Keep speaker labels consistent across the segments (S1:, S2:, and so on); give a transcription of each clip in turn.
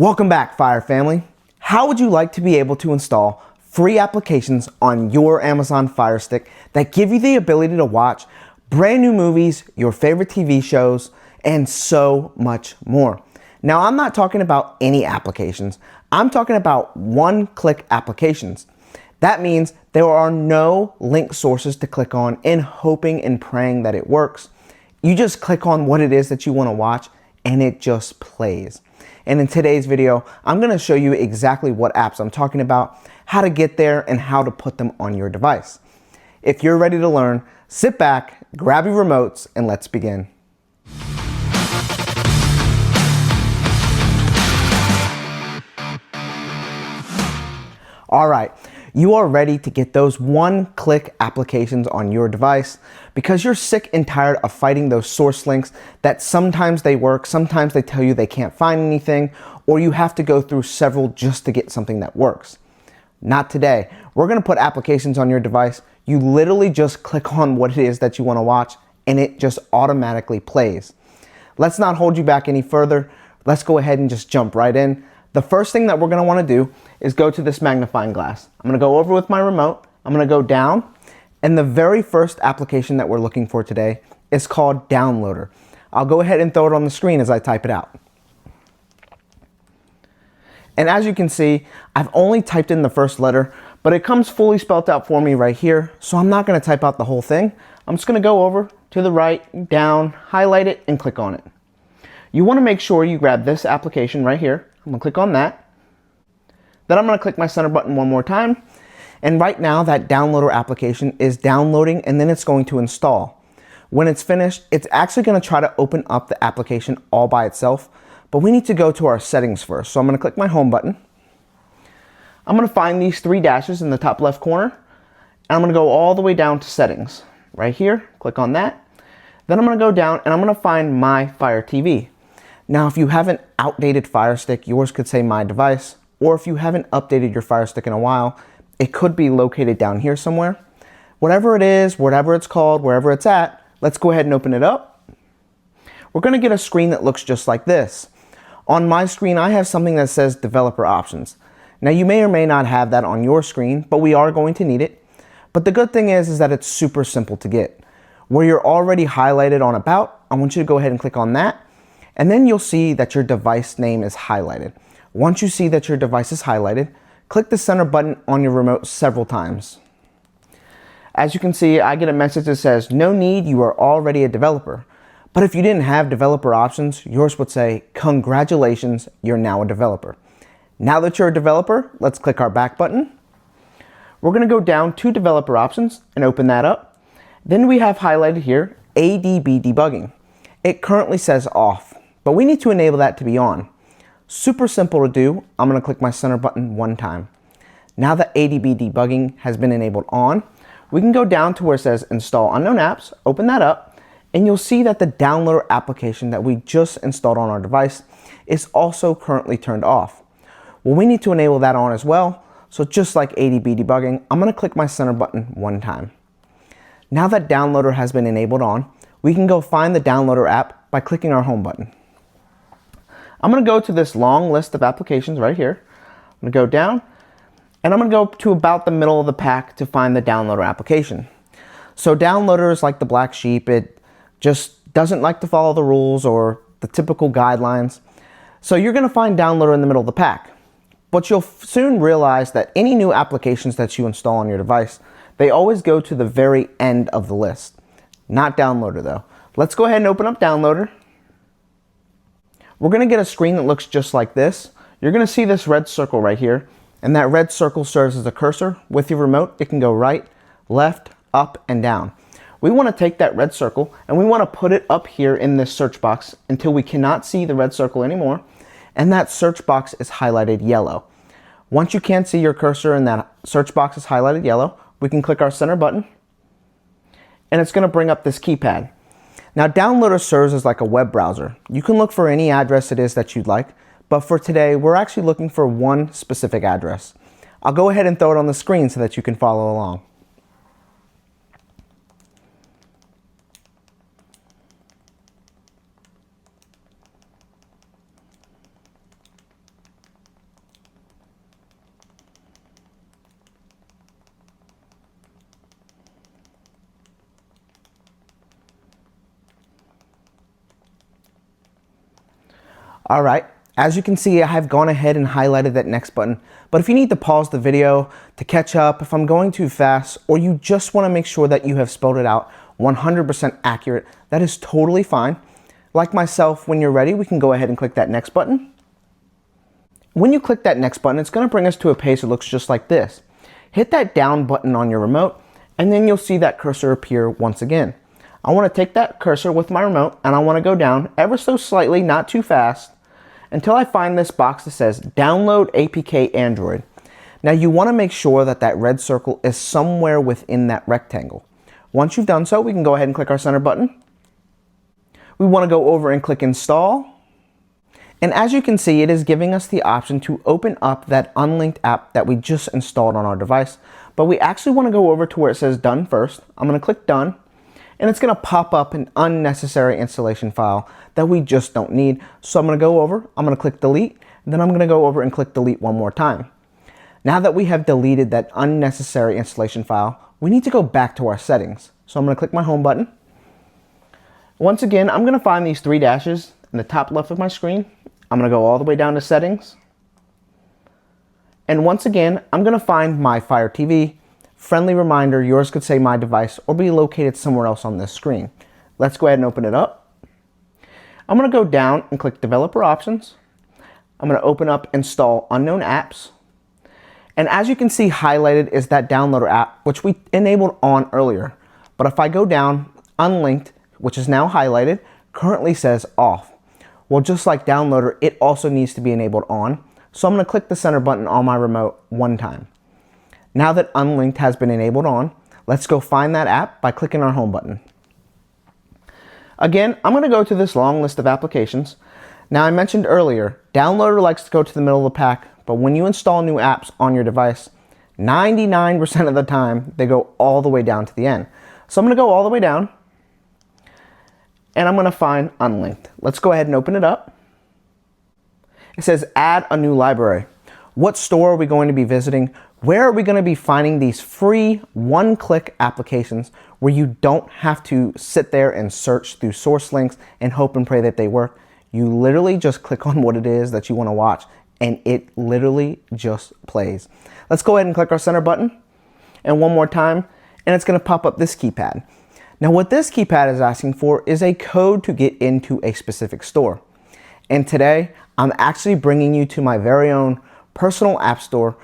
S1: Welcome back, Fire family. How would you like to be able to install free applications on your Amazon Fire Stick that give you the ability to watch brand new movies, your favorite TV shows, and so much more? Now, I'm not talking about any applications. I'm talking about one-click applications. That means there are no link sources to click on and hoping and praying that it works. You just click on what it is that you want to watch and it just plays. And in today's video, I'm going to show you exactly what apps I'm talking about, how to get there, and how to put them on your device. If you're ready to learn, sit back, grab your remotes, and let's begin. All right, you are ready to get those one-click applications on your device because you're sick and tired of fighting those source links that sometimes they work, sometimes they tell you they can't find anything, or you have to go through several just to get something that works. Not today. We're gonna put applications on your device. You literally just click on what it is that you wanna watch and it just automatically plays. Let's not hold you back any further. Let's go ahead and just jump right in. The first thing that we're gonna wanna do is go to this magnifying glass. I'm gonna go over with my remote. I'm gonna go down, and the very first application that we're looking for today is called Downloader. I'll go ahead and throw it on the screen as I type it out. And as you can see, I've only typed in the first letter, but it comes fully spelled out for me right here, so I'm not gonna type out the whole thing. I'm just gonna go over to the right, down, highlight it, and click on it. You wanna make sure you grab this application right here. I'm gonna click on that. Then I'm gonna click my center button one more time. And right now that downloader application is downloading and then it's going to install. When it's finished, it's actually gonna try to open up the application all by itself, but we need to go to our settings first. So I'm gonna click my home button. I'm gonna find these three dashes in the top left corner, and I'm gonna go all the way down to settings. Right here, click on that. Then I'm gonna go down and I'm gonna find My Fire TV. Now, if you have an outdated Fire Stick, yours could say My Device, or if you haven't updated your Fire Stick in a while, it could be located down here somewhere. Whatever it is, whatever it's called, wherever it's at, let's go ahead and open it up. We're gonna get a screen that looks just like this. On my screen, I have something that says Developer Options. Now, you may or may not have that on your screen, but we are going to need it. But the good thing is that it's super simple to get. Where you're already highlighted on About, I want you to go ahead and click on that. And then you'll see that your device name is highlighted. Once you see that your device is highlighted, click the center button on your remote several times. As you can see, I get a message that says, no need, you are already a developer. But if you didn't have developer options, yours would say, congratulations, you're now a developer. Now that you're a developer, let's click our back button. We're gonna go down to developer options and open that up. Then we have highlighted here, ADB debugging. It currently says off, but we need to enable that to be on. Super simple to do. I'm gonna click my center button one time. Now that ADB debugging has been enabled on, we can go down to where it says install unknown apps, open that up, and you'll see that the downloader application that we just installed on our device is also currently turned off. Well, we need to enable that on as well. So just like ADB debugging, I'm gonna click my center button one time. Now that downloader has been enabled on, we can go find the downloader app by clicking our home button. I'm gonna go to this long list of applications right here. I'm gonna go down and I'm gonna go to about the middle of the pack to find the downloader application. So downloader is like the black sheep. It just doesn't like to follow the rules or the typical guidelines. So you're gonna find downloader in the middle of the pack. But you'll soon realize that any new applications that you install on your device, they always go to the very end of the list. Not downloader though. Let's go ahead and open up downloader. We're gonna get a screen that looks just like this. You're gonna see this red circle right here, and that red circle serves as a cursor. With your remote, it can go right, left, up, and down. We wanna take that red circle and we wanna put it up here in this search box until we cannot see the red circle anymore, and that search box is highlighted yellow. Once you can't see your cursor and that search box is highlighted yellow, we can click our center button, and it's gonna bring up this keypad. Now, downloader serves as like a web browser. You can look for any address it is that you'd like, but for today, we're actually looking for one specific address. I'll go ahead and throw it on the screen so that you can follow along. All right, as you can see, I have gone ahead and highlighted that next button. But if you need to pause the video to catch up, if I'm going too fast, or you just want to make sure that you have spelled it out 100% accurate, that is totally fine. Like myself, when you're ready, we can go ahead and click that next button. When you click that next button, it's going to bring us to a page that looks just like this. Hit that down button on your remote, and then you'll see that cursor appear once again. I want to take that cursor with my remote, and I want to go down ever so slightly, not too fast, until I find this box that says Download APK Android. Now you want to make sure that that red circle is somewhere within that rectangle. Once you've done so, we can go ahead and click our center button. We want to go over and click Install. And as you can see, it is giving us the option to open up that Unlinked app that we just installed on our device. But we actually want to go over to where it says Done first. I'm going to click Done. And it's going to pop up an unnecessary installation file that we just don't need. So I'm going to go over, I'm going to click Delete, and then I'm going to go over and click Delete one more time. Now that we have deleted that unnecessary installation file, we need to go back to our settings. So I'm going to click my Home button. Once again, I'm going to find these three dashes in the top left of my screen. I'm going to go all the way down to Settings. And once again, I'm going to find My Fire TV. Friendly reminder, yours could say My Device or be located somewhere else on this screen. Let's go ahead and open it up. I'm going to go down and click Developer Options. I'm going to open up Install Unknown Apps. And as you can see, highlighted is that downloader app, which we enabled on earlier. But if I go down, Unlinked, which is now highlighted, currently says off. Well, just like downloader, it also needs to be enabled on. So I'm going to click the center button on my remote one time. Now that Unlinked has been enabled on, let's go find that app by clicking our Home button. Again, I'm going to go to this long list of applications. Now I mentioned earlier, downloader likes to go to the middle of the pack, but when you install new apps on your device, 99% of the time, they go all the way down to the end. So I'm going to go all the way down, and I'm going to find Unlinked. Let's go ahead and open it up. It says add a new library. What store are we going to be visiting? Where are we going to be finding these free one-click applications where you don't have to sit there and search through source links and hope and pray that they work? You literally just click on what it is that you want to watch, and it literally just plays. Let's go ahead and click our center button, and one more time, and it's going to pop up this keypad. Now what this keypad is asking for is a code to get into a specific store. And today, I'm actually bringing you to my very own personal app store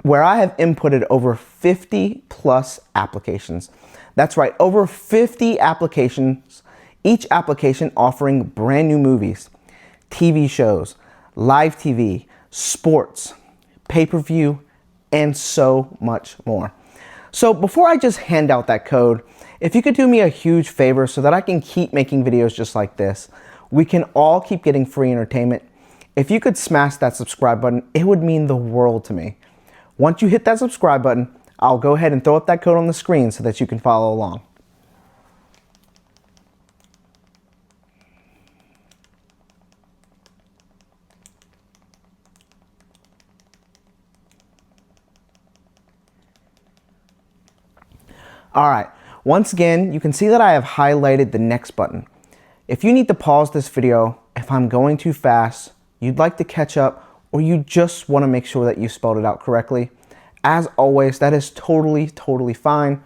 S1: where I have inputted over 50 plus applications. That's right, over 50 applications, each application offering brand new movies, TV shows, live TV, sports, pay-per-view, and so much more. So before I just hand out that code, if you could do me a huge favor so that I can keep making videos just like this, we can all keep getting free entertainment. If you could smash that subscribe button, it would mean the world to me. Once you hit that subscribe button, I'll go ahead and throw up that code on the screen so that you can follow along. All right, once again, you can see that I have highlighted the next button. If you need to pause this video, if I'm going too fast, you'd like to catch up, or you just want to make sure that you spelled it out correctly, as always, that is totally fine.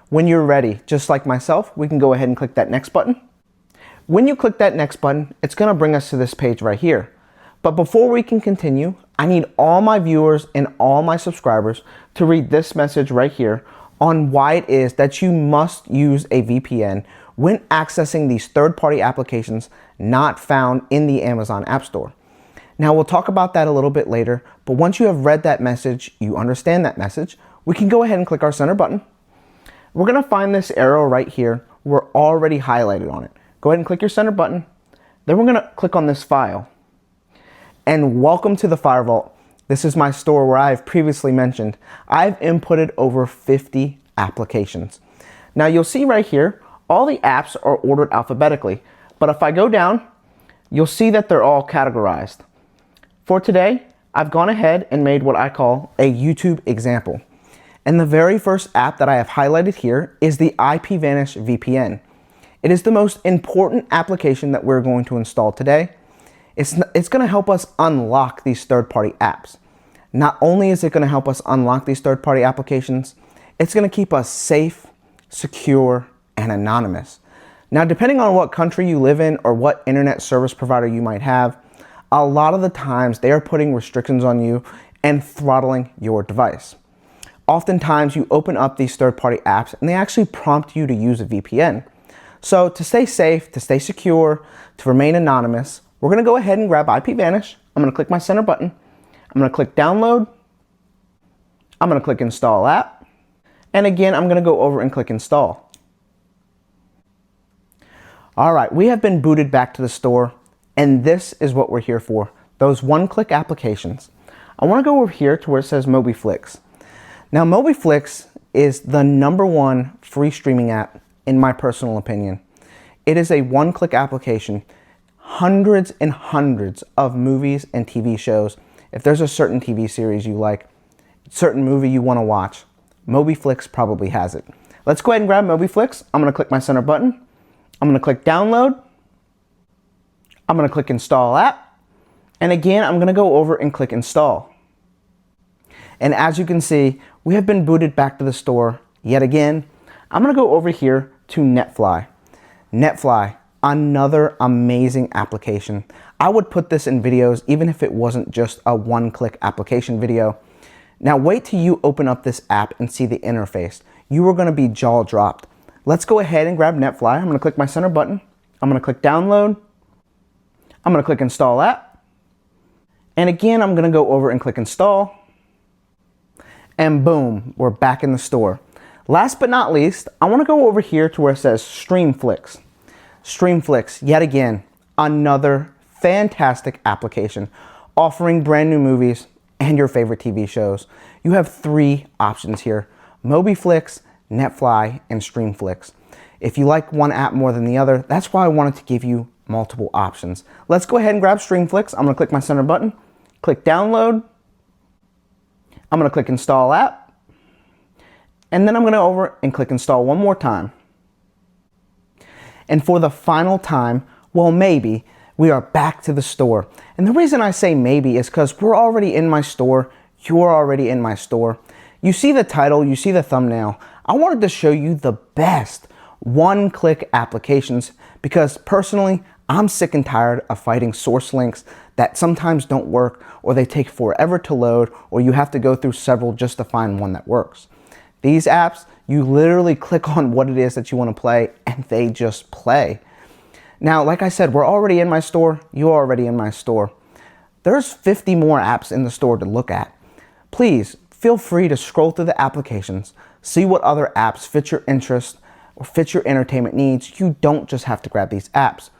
S1: When you're ready, just like myself, we can go ahead and click that next button. When you click that next button, it's going to bring us to this page right here. But before we can continue, I need all my viewers and all my subscribers to read this message right here on why it is that you must use a VPN when accessing these third-party applications not found in the Amazon App Store. Now we'll talk about that a little bit later, but once you have read that message, you understand that message, we can go ahead and click our center button. We're going to find this arrow right here. We're already highlighted on it. Go ahead and click your center button. Then we're going to click on this file. And welcome to the Fire Vault. This is my store where I have previously mentioned I've inputted over 50 applications. Now you'll see right here, all the apps are ordered alphabetically, but if I go down, you'll see that they're all categorized. For today, I've gone ahead and made what I call a YouTube example. And the very first app that I have highlighted here is the IPVanish VPN. It is the most important application that we're going to install today. It's going to help us unlock these third-party apps. Not only is it going to help us unlock these third-party applications, it's going to keep us safe, secure, and anonymous. Now, depending on what country you live in or what internet service provider you might have, a lot of the times they are putting restrictions on you and throttling your device. Oftentimes you open up these third-party apps and they actually prompt you to use a VPN. So to stay safe, to stay secure, to remain anonymous, we're going to go ahead and grab IPVanish. I'm going to click my center button. I'm going to click download. I'm going to click install app. And again, I'm going to go over and click install. All right, we have been booted back to the store, and this is what we're here for, those one-click applications. I want to go over here to where it says MobiFlix. Now, MobiFlix is the #1 free streaming app, in my personal opinion. It is a one-click application, hundreds and hundreds of movies and TV shows. If there's a certain TV series you like, certain movie you want to watch, MobiFlix probably has it. Let's go ahead and grab MobiFlix. I'm going to click my center button. I'm going to click download. I'm going to click install app. And again, I'm going to go over and click install. And as you can see, we have been booted back to the store yet again. I'm going to go over here to Netfly. Netfly, another amazing application. I would put this in videos even if it wasn't just a one-click application video. Now wait till you open up this app and see the interface. You are going to be jaw dropped. Let's go ahead and grab Netfly. I'm going to click my center button. I'm going to click download. I'm going to click install app. And again, I'm going to go over and click install. And boom, we're back in the store. Last but not least, I want to go over here to where it says Streamflix. Streamflix, yet again, another fantastic application offering brand new movies and your favorite TV shows. You have 3 options here: MobiFlix, Netfly, and Streamflix. If you like one app more than the other, that's why I wanted to give you multiple options. Let's go ahead and grab Streamflix. I'm going to click my center button, click download. I'm going to click install app. And then I'm going to over and click install one more time. And for the final time, well, maybe, we are back to the store. And the reason I say maybe is because we're already in my store. You're already in my store. You see the title, you see the thumbnail. I wanted to show you the best one-click applications because personally, I'm sick and tired of fighting source links that sometimes don't work, or they take forever to load, or you have to go through several just to find one that works. These apps, you literally click on what it is that you want to play and they just play. Now, like I said, we're already in my store. You're already in my store. There's 50 more apps in the store to look at. Please feel free to scroll through the applications, see what other apps fit your interest or fit your entertainment needs. You don't just have to grab these apps.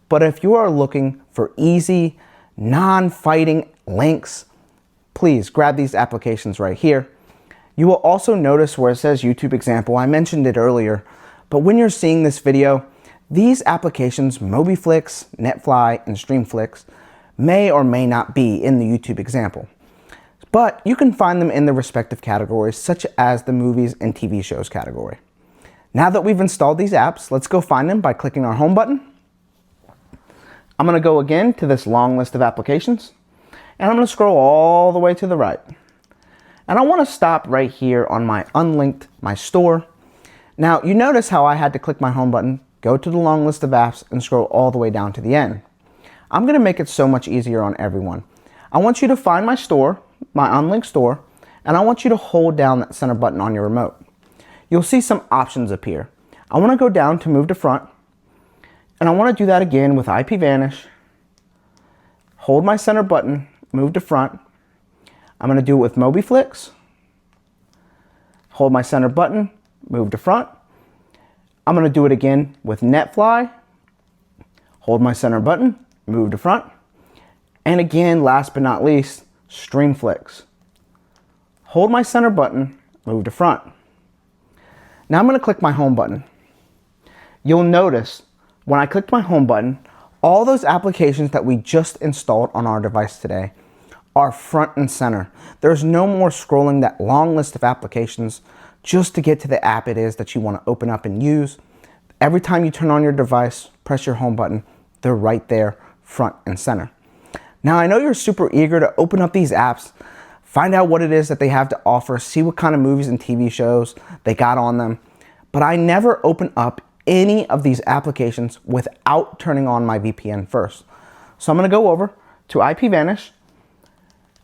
S1: But if you are looking for easy, non-fighting links, please grab these applications right here. You will also notice where it says YouTube example. I mentioned it earlier, but when you're seeing this video, these applications, MobiFlix, Netfly, and Streamflix, may or may not be in the YouTube example. But you can find them in the respective categories, such as the movies and TV shows category. Now that we've installed these apps, let's go find them by clicking our home button. I'm going to go again to this long list of applications, and I'm going to scroll all the way to the right. And I want to stop right here on my Unlinked, my store. Now, you notice how I had to click my home button, go to the long list of apps, and scroll all the way down to the end. I'm going to make it so much easier on everyone. I want you to find my store, my Unlinked store, and I want you to hold down that center button on your remote. You'll see some options appear. I want to go down to move to front, and I want to do that again with IPVanish. Hold my center button, move to front. I'm going to do it with MobiFlix. Hold my center button, move to front. I'm going to do it again with Netfly. Hold my center button, move to front. And again, last but not least, Streamflix. Hold my center button, move to front. Now I'm going to click my home button. You'll notice when I clicked my home button, all those applications that we just installed on our device today are front and center. There's no more scrolling that long list of applications just to get to the app it is that you want to open up and use. Every time you turn on your device, press your home button, they're right there, front and center. Now, I know you're super eager to open up these apps, find out what it is that they have to offer, see what kind of movies and TV shows they got on them, but I never open up any of these applications without turning on my VPN first. So I'm gonna go over to IPVanish,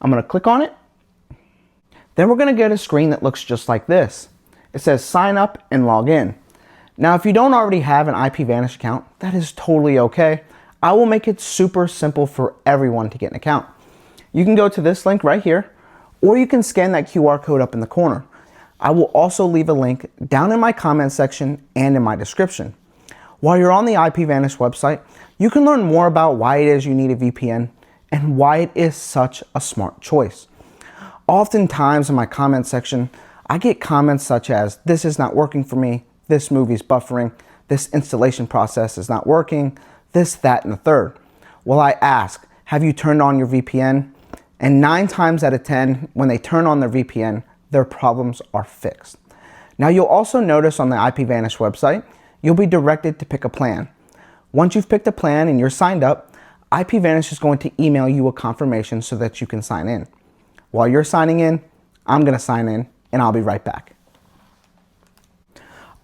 S1: I'm gonna click on it, then we're gonna get a screen that looks just like this. It says sign up and log in. Now, if you don't already have an IPVanish account, that is totally okay. I will make it super simple for everyone to get an account. You can go to this link right here, or you can scan that QR code up in the corner. I will also leave a link down in my comment section and in my description. While you're on the IPVanish website, you can learn more about why it is you need a VPN and why it is such a smart choice. Oftentimes in my comment section, I get comments such as, this is not working for me, this movie's buffering, this installation process is not working, this, that, and the third. Well, I ask, have you turned on your VPN? And 9 times out of 10, when they turn on their VPN, their problems are fixed. Now, you'll also notice on the IPVanish website, you'll be directed to pick a plan. Once you've picked a plan and you're signed up, IPVanish is going to email you a confirmation so that you can sign in. While you're signing in, I'm gonna sign in and I'll be right back.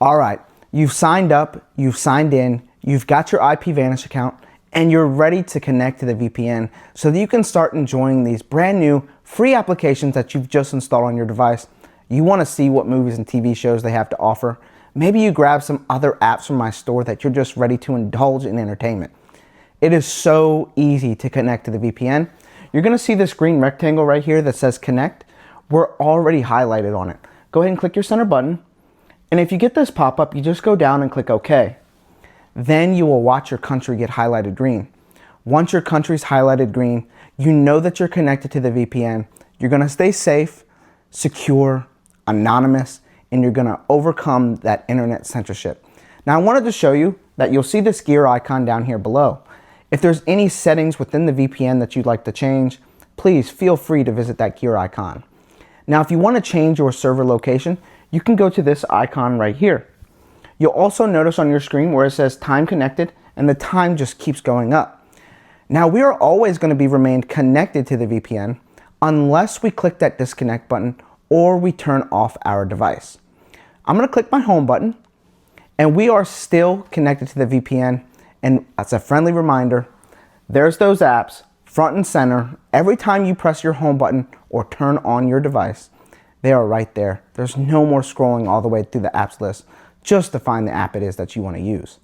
S1: All right, you've signed up, you've signed in, you've got your IPVanish account, and you're ready to connect to the VPN so that you can start enjoying these brand new free applications that you've just installed on your device. You wanna see what movies and TV shows they have to offer. Maybe you grab some other apps from my store that you're just ready to indulge in entertainment. It is so easy to connect to the VPN. You're gonna see this green rectangle right here that says connect. We're already highlighted on it. Go ahead and click your center button. And if you get this pop-up, you just go down and click OK. Then you will watch your country get highlighted green. Once your country's highlighted green, you know that you're connected to the VPN. You're gonna stay safe, secure, anonymous, and you're gonna overcome that internet censorship. Now, I wanted to show you that you'll see this gear icon down here below. If there's any settings within the VPN that you'd like to change, please feel free to visit that gear icon. Now, if you want to change your server location, you can go to this icon right here. You'll also notice on your screen where it says time connected, and the time just keeps going up. Now, we are always going to be remained connected to the VPN unless we click that disconnect button or we turn off our device. I'm going to click my home button, and we are still connected to the VPN. And as a friendly reminder, there's those apps front and center. Every time you press your home button or turn on your device, they are right there. There's no more scrolling all the way through the apps list just to find the app it is that you want to use.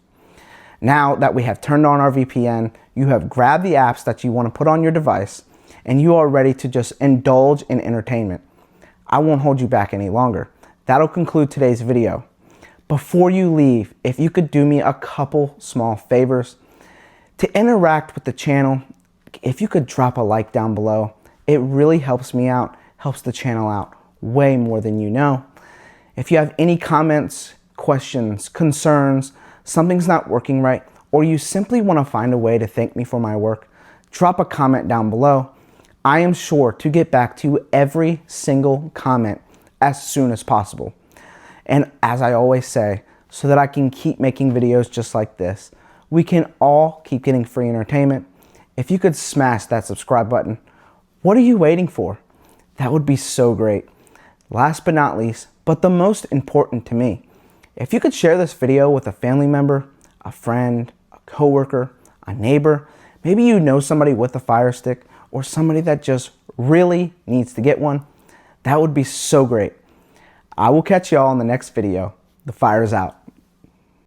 S1: Now that we have turned on our VPN, you have grabbed the apps that you want to put on your device, and you are ready to just indulge in entertainment. I won't hold you back any longer. That'll conclude today's video. Before you leave, if you could do me a couple small favors to interact with the channel, if you could drop a like down below, it really helps me out, helps the channel out way more than you know. If you have any comments, questions, concerns, something's not working right, or you simply want to find a way to thank me for my work, drop a comment down below. I am sure to get back to every single comment as soon as possible. And as I always say, so that I can keep making videos just like this, we can all keep getting free entertainment. If you could smash that subscribe button, what are you waiting for? That would be so great. Last but not least, but the most important to me, if you could share this video with a family member, a friend, a coworker, a neighbor, maybe you know somebody with a Fire Stick or somebody that just really needs to get one, that would be so great. I will catch y'all in the next video. The fire is out.